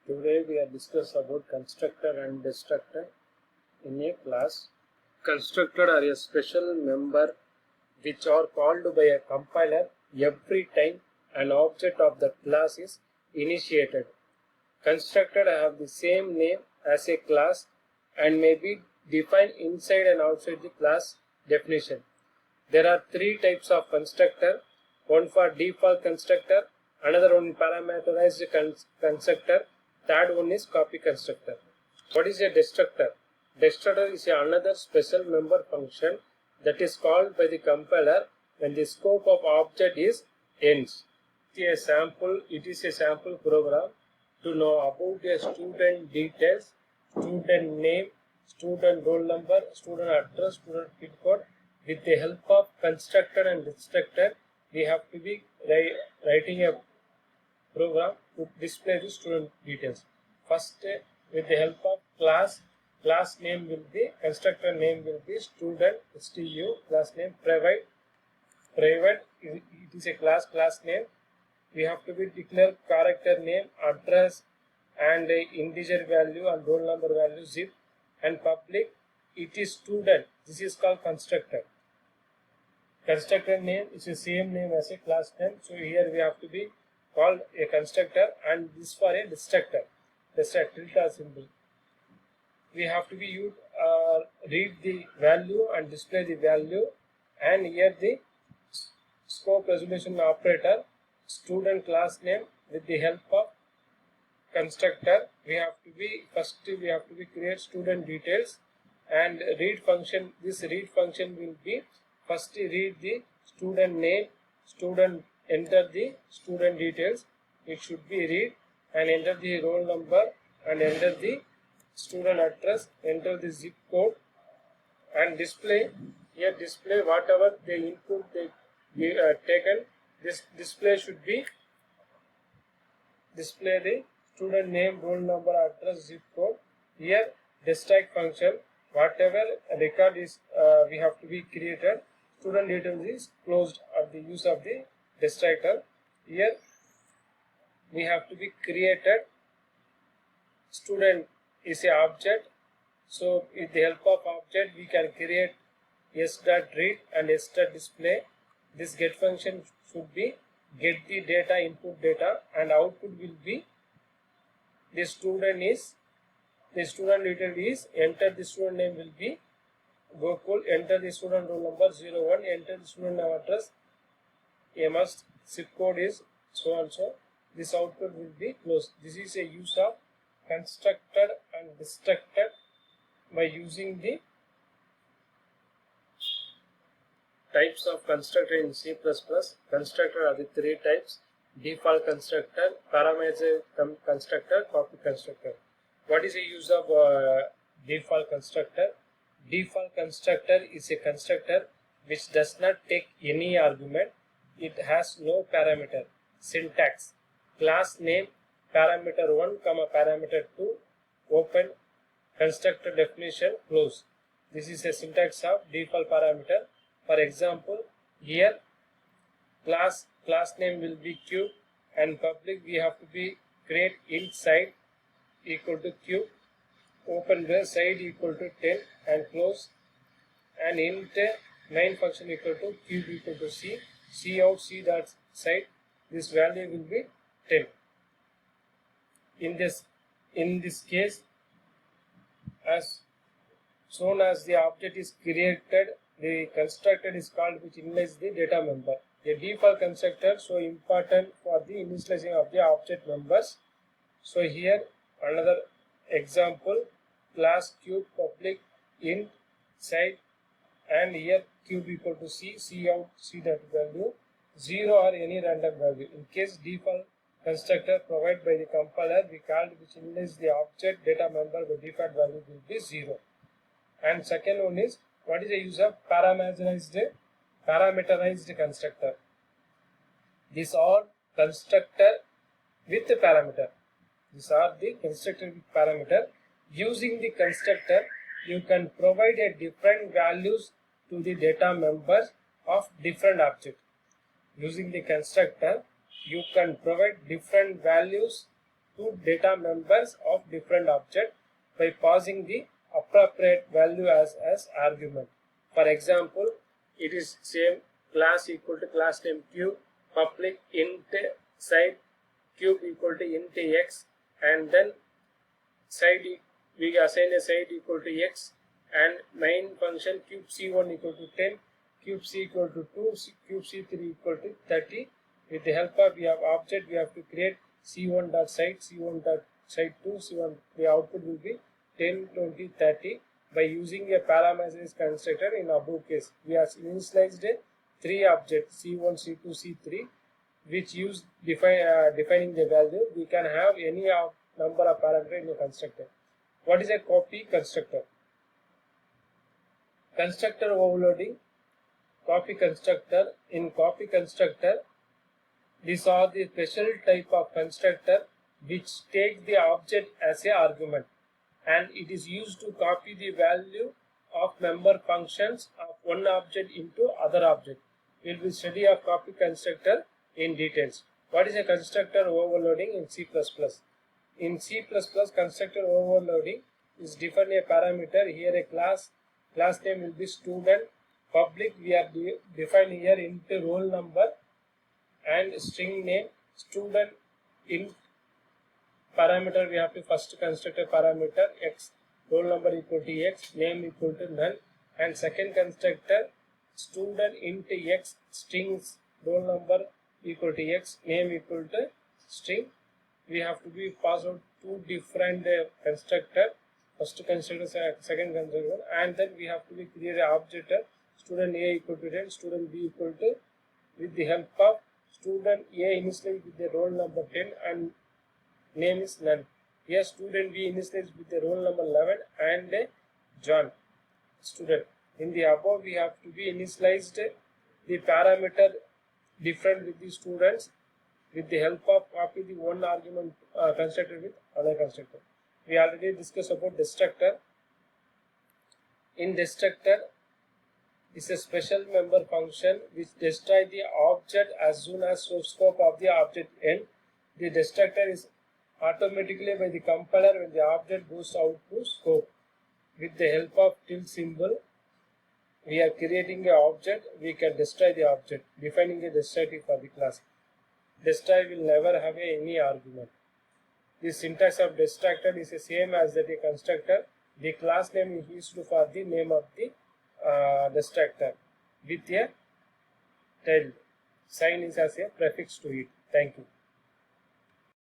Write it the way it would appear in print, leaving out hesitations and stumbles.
Today we are discuss about constructor and destructor in a class. Constructor are a special member which are called by a compiler every time an object of the class is initiated. Constructor have the same name as a class and may be defined inside and outside the class definition. There are three types of constructor, one for default constructor, another one parameterized constructor, third one is copy constructor. What is a destructor? Destructor is another special member function that is called by the compiler when the scope of object is ends. It is a sample program to know about a student details, student name, student roll number, student address, student pin code. With the help of constructor and destructor, we have to be writing a program to display the student details. First, with the help of class name will be, constructor name will be student, stu, class name private, it is a class name. We have to be declare character name, address and integer value and roll number value, zip, and public. It is student. This is called constructor. Constructor name is the same name as a class name. So here we have to be called a constructor, and this for a destructor. Tilde symbol. We have to be read the value and display the value, and here the scope resolution operator, student class name. With the help of constructor, we have to be create student details and read function. This read function will be first read the student name, student, enter the student details. It should be read and enter the roll number and enter the student address, enter the zip code and display. Here display whatever the input they taken. This display should be display the student name, roll number, address, zip code. Here destruct function, whatever record is we have to be created, student details is closed at the use of the destructor. Here we have to be created student is a object. So with the help of object we can create s.read and s.display. This get function should be get the data, input data, and output will be the student detail is enter the student name will be Gokul, enter the student roll number 01, enter the student name address must, zip code is so and so. This output will be closed. This is a use of constructor and destructor by using the types of constructor in C++. Constructor are the three types: default constructor, parameter constructor, copy constructor. What is the use of default constructor? Default constructor is a constructor which does not take any argument. It has no parameter. Syntax: class name, parameter 1, parameter 2, open, constructor definition, close. This is a syntax of default parameter. For example, here class name will be cube and public we have to be create int side equal to cube, open brace side equal to 10 and close, and int main function equal to cube equal to c, out c dot side, this value will be 10. In this case, as soon as the object is created, the constructor is called which initializes the data member. A default constructor so important for the initializing of the object members. So here another example, class cube public int side, and here cube equal to c, out c dot value 0 or any random value. In case default constructor provided by the compiler, we called which initializes the object data member by default value will be 0. And second one is, what is the use of parameterized constructor? These are constructor with parameter. These are the constructor with parameter. Using the constructor, you can provide a different values to the data members of different object. Using the constructor, you can provide different values two data members of different object by passing the appropriate value as argument. For example, it is same class equal to class name cube, public int side cube equal to int x, and then side we assign a side equal to x, and main function cube c1 equal to 10, cube c equal to 2, cube c3 equal to 30. With the help of we have object, we have to create c1 dot side, c1 dot side 2, c1. The output will be 10, 20, 30 by using a parameterized constructor. In above case, we have initialized three objects c1, c2, c3, which use defining the value. We can have any number of parameters in a constructor. What is a copy constructor? Constructor overloading, copy constructor. In copy constructor, these are the special type of constructor which take the object as a argument, and it is used to copy the value of member functions of one object into other object. We will study a copy constructor in details. What is a constructor overloading in C++? In C++, constructor overloading is define a parameter. Here a class name will be student, public we are defining here into roll number, and string name student. In parameter we have to first construct a parameter x, roll number equal to x, name equal to none, and second constructor student int x, strings roll number equal to x, name equal to string. We have to be pass out two different constructor, first constructor, second constructor, and then we have to be create an object student a equal to 10, student b equal to, with the help of student a initialized with the roll number 10 and name is none. Here student b initialized with the roll number 11 and John student. In the above we have to be initialized the parameter different with the students with the help of copy the one argument constructor with other constructor. We already discussed about destructor. In destructor is a special member function which destroy the object as soon as scope of the object end. The destructor is automatically by the compiler when the object goes out to scope. With the help of tilde symbol, we are creating an object. We can destroy the object, defining a destructor for the class. Destroy will never have any argument. The syntax of destructor is the same as that a constructor. The class name is used for the name of the destructor with a tilde. Sign is as a prefix to it. Thank you.